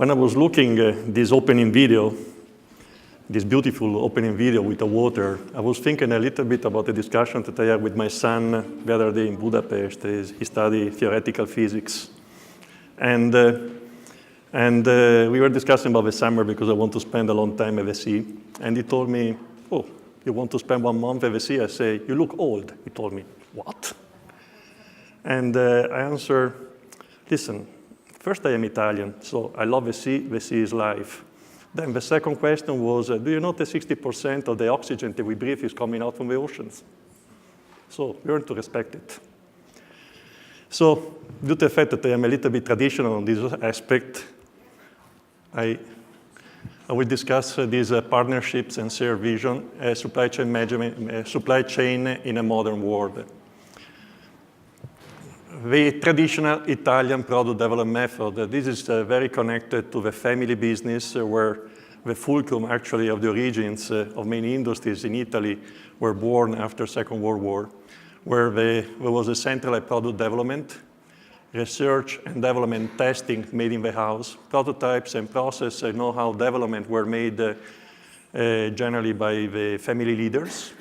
when I was looking this opening video, this beautiful opening video with the water, I was thinking a little bit about the discussion that I had with my son the other day in Budapest. He studied theoretical physics. And we were discussing about the summer because I want to spend a long time at the sea. And he told me, oh, you want to spend 1 month at the sea? I say, you look old. He told me, what? And I answered, listen, first I am Italian, so I love the sea is life. Then the second question was, do you know that 60% of the oxygen that we breathe is coming out from the oceans? So learn to respect it. So due to the fact that I am a little bit traditional on this aspect, I will discuss these partnerships and shared vision, supply chain management, supply chain in a modern world. The traditional Italian product development method, this is very connected to the family business where the fulcrum actually of the origins of many industries in Italy were born after Second World War, where there was a centralized product development, research and development testing made in the house, prototypes and process and know-how development were made generally by the family leaders.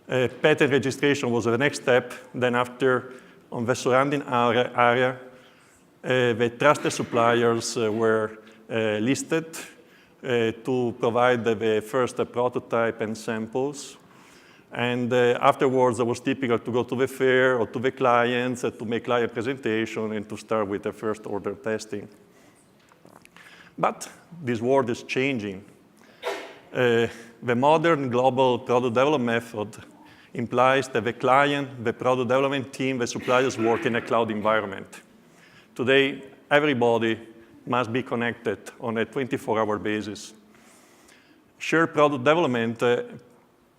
Patent registration was the next step. Then after, on the surrounding area, the trusted suppliers were listed to provide the first prototype and samples. And afterwards, it was typical to go to the fair or to the clients to make client presentation and to start with the first order testing. But this world is changing. The modern global product development method implies that the client, the product development team, the suppliers work in a cloud environment. Today, everybody must be connected on a 24-hour basis. Shared product development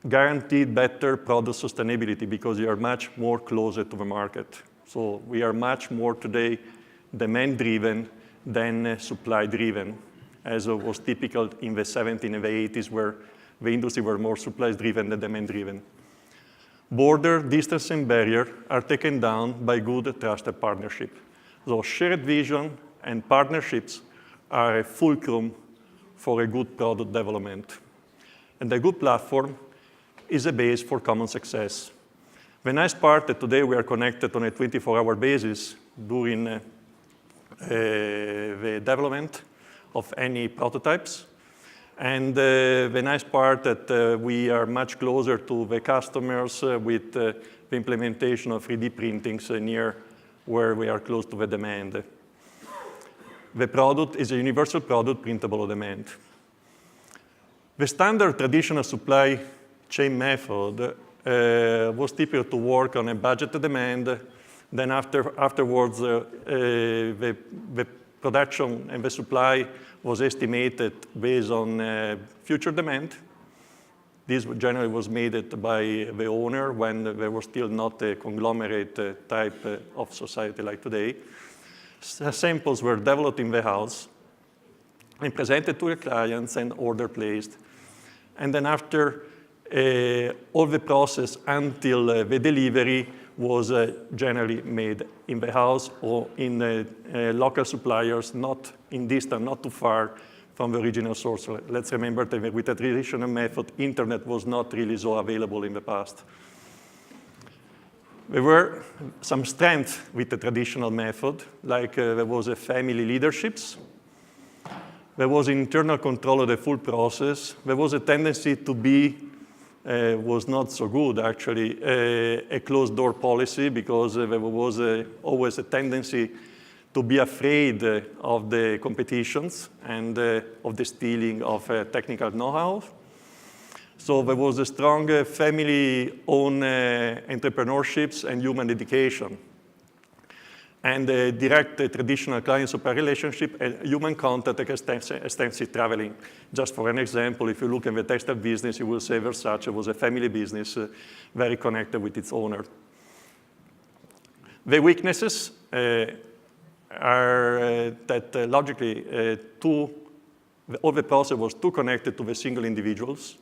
guaranteed better product sustainability because you are much more closer to the market. So we are much more today demand-driven than supply-driven, as was typical in the 70s and the 80s, where the industry were more supply-driven than demand-driven. Border, distance, and barrier are taken down by good, trusted partnership. So shared vision and partnerships are a fulcrum for a good product development. And a good platform is a base for common success. The nice part that today we are connected on a 24-hour basis during the development of any prototypes. And the nice part that we are much closer to the customers with the implementation of 3D printings near where we are close to the demand. The product is a universal product printable on demand. The standard traditional supply chain method was typical to work on a budget demand. Then afterwards, the production and the supply was estimated based on future demand. This generally was made by the owner when there was still not a conglomerate type of society like today. Samples were developed in the house and presented to the clients and order placed. And then after all the process until the delivery was generally made in the house or in local suppliers, not in distance, not too far from the original source. Let's remember that with the traditional method, internet was not really so available in the past. There were some strengths with the traditional method, like there was a family leaderships. There was internal control of the full process. There was a tendency to be was not so good, actually, a closed-door policy because there was always a tendency to be afraid of the competitions and of the stealing of technical know-how. So there was a strong family-owned entrepreneurships and human dedication. And direct traditional client-supplier relationship, human contact, extensive traveling. Just for an example, if you look at the textile business, you will say Versace was a family business, very connected with its owner. The weaknesses are that logically, all the process was too connected to the single individuals.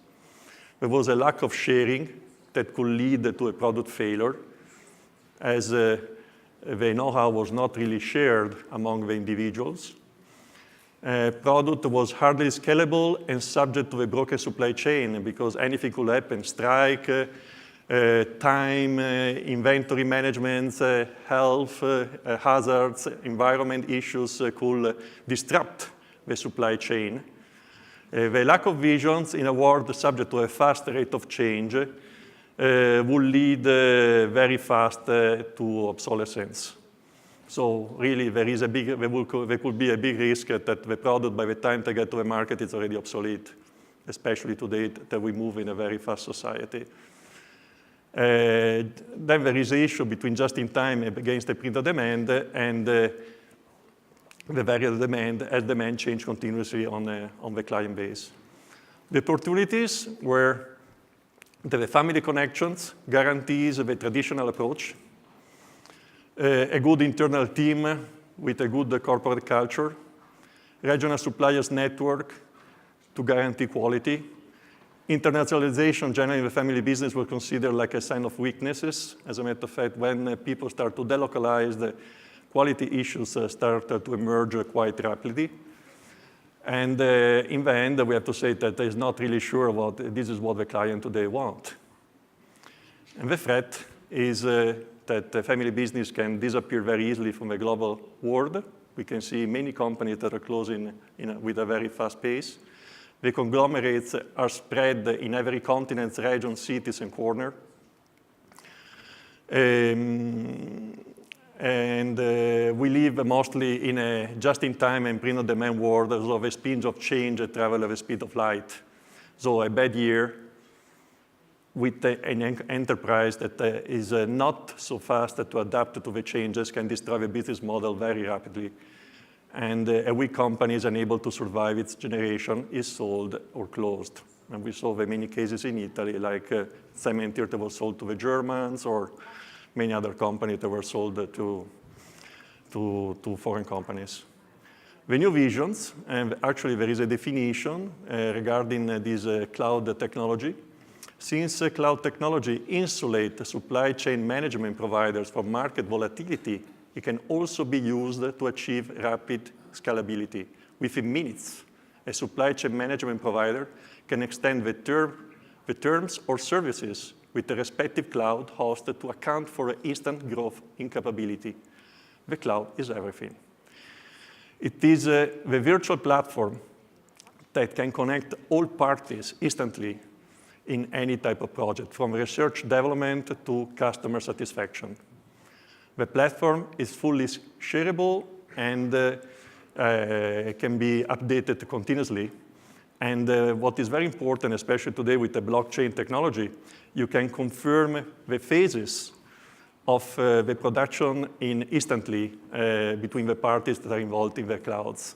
There was a lack of sharing that could lead to a product failure, as the know-how was not really shared among the individuals. product was hardly scalable and subject to a broken supply chain because anything could happen, strike, time, inventory management, health, hazards, environment issues could disrupt the supply chain. The lack of visions in a world subject to a fast rate of change will lead very fast to obsolescence. So really, there could be a big risk that the product, by the time they get to the market, is already obsolete, especially today that we move in a very fast society. Then there is the issue between just-in-time against the printer demand and the variable demand as demand change continuously on the client base. The opportunities were the family connections guarantees the traditional approach, a good internal team with a good corporate culture, regional suppliers network to guarantee quality. Internationalization, generally in the family business, was considered like a sign of weaknesses. As a matter of fact, when people start to delocalize, the quality issues start to emerge quite rapidly. And in the end, we have to say that it's not really sure this is what the client today wants. And the threat is that the family business can disappear very easily from the global world. We can see many companies that are closing with a very fast pace. The conglomerates are spread in every continent, region, cities, and corner. And we live mostly in a just-in-time and print-on-demand world, so the speed of change travel at the speed of light. So a bad year with an enterprise that is not so fast to adapt to the changes can destroy the business model very rapidly. And a weak company is unable to survive its generation, is sold or closed. And we saw the many cases in Italy, like Cementir that was sold to the Germans, or many other companies that were sold to foreign companies. The new visions, and actually there is a definition regarding this cloud technology. Since cloud technology insulates supply chain management providers from market volatility, it can also be used to achieve rapid scalability. Within minutes, a supply chain management provider can extend the terms or services with the respective cloud host to account for instant growth in capability. The cloud is everything. It is the virtual platform that can connect all parties instantly in any type of project, from research development to customer satisfaction. The platform is fully shareable and can be updated continuously. And what is very important, especially today with the blockchain technology, you can confirm the phases of the production instantly between the parties that are involved in the clouds.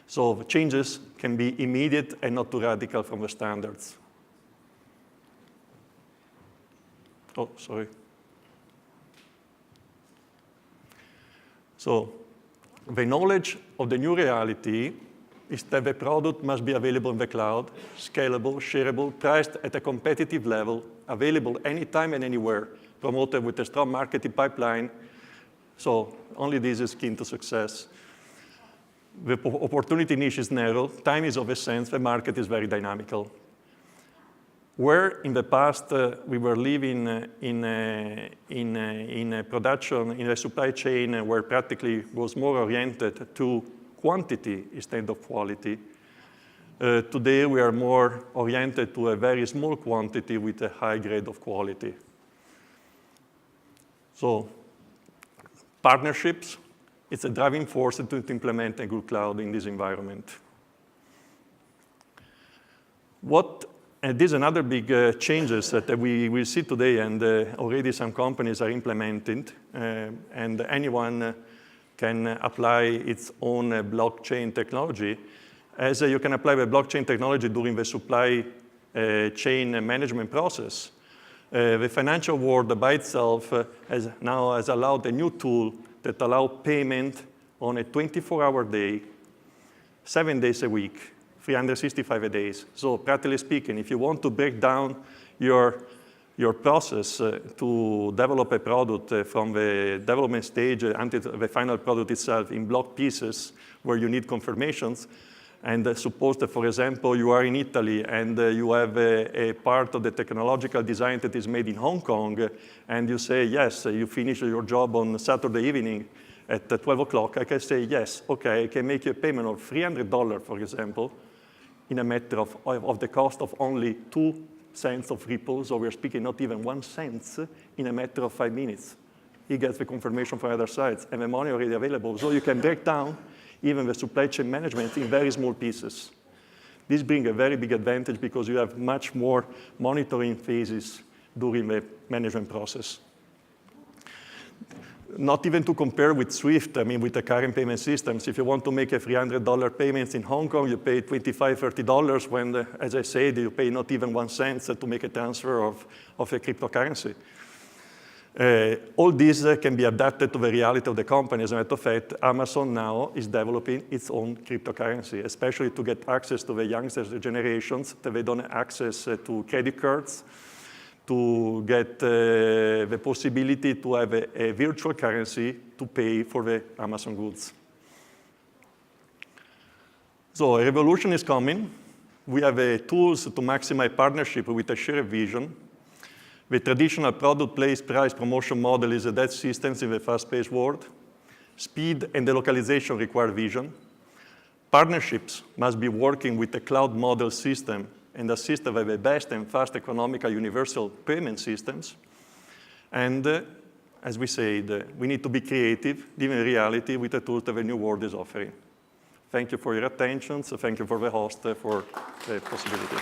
So the changes can be immediate and not too radical from the standards. Oh, sorry. So the knowledge of the new reality is that the product must be available in the cloud, scalable, shareable, priced at a competitive level, available anytime and anywhere, promoted with a strong marketing pipeline. So only this is key to success. The opportunity niche is narrow, time is of essence, the market is very dynamical. Where in the past we were living in a production, in a supply chain where practically was more oriented to quantity instead of quality, today we are more oriented to a very small quantity with a high grade of quality. So partnerships, it's a driving force to implement a good cloud in this environment. And these are another big changes that we will see today, and already some companies are implementing, and anyone can apply its own blockchain technology. As you can apply the blockchain technology during the supply chain management process, the financial world by itself has allowed a new tool that allows payment on a 24-hour day, 7 days a week, 365 days. So practically speaking, if you want to break down your your process to develop a product from the development stage until the final product itself in block pieces where you need confirmations. And suppose that, for example, you are in Italy and you have a part of the technological design that is made in Hong Kong, and you say, yes, you finish your job on Saturday evening at 12 o'clock. I can say, yes, OK, I can make you a payment of $300, for example, in a matter of the cost of only 2 cents of Ripple. So we're speaking not even 1 cent in a matter of 5 minutes. He gets the confirmation from other sides, and the money already available. So you can break down even the supply chain management in very small pieces. This brings a very big advantage because you have much more monitoring phases during the management process. Not even to compare with SWIFT, I mean, with the current payment systems. If you want to make a $300 payment in Hong Kong, you pay $25, $30 when, as I said, you pay not even 1 cent to make a transfer of a cryptocurrency. All these can be adapted to the reality of the company. As a matter of fact, Amazon now is developing its own cryptocurrency, especially to get access to the youngster generations that they don't have access to credit cards, to get the possibility to have a virtual currency to pay for the Amazon goods. So a revolution is coming. We have tools to maximize partnership with a shared vision. The traditional product place price promotion model is a dead system in the fast-paced world. Speed and delocalization require vision. Partnerships must be working with the cloud model system and assist with the best and fast economical universal payment systems. And as we said, we need to be creative, live in reality with the tools that the new world is offering. Thank you for your attention. So thank you for the host for the possibility.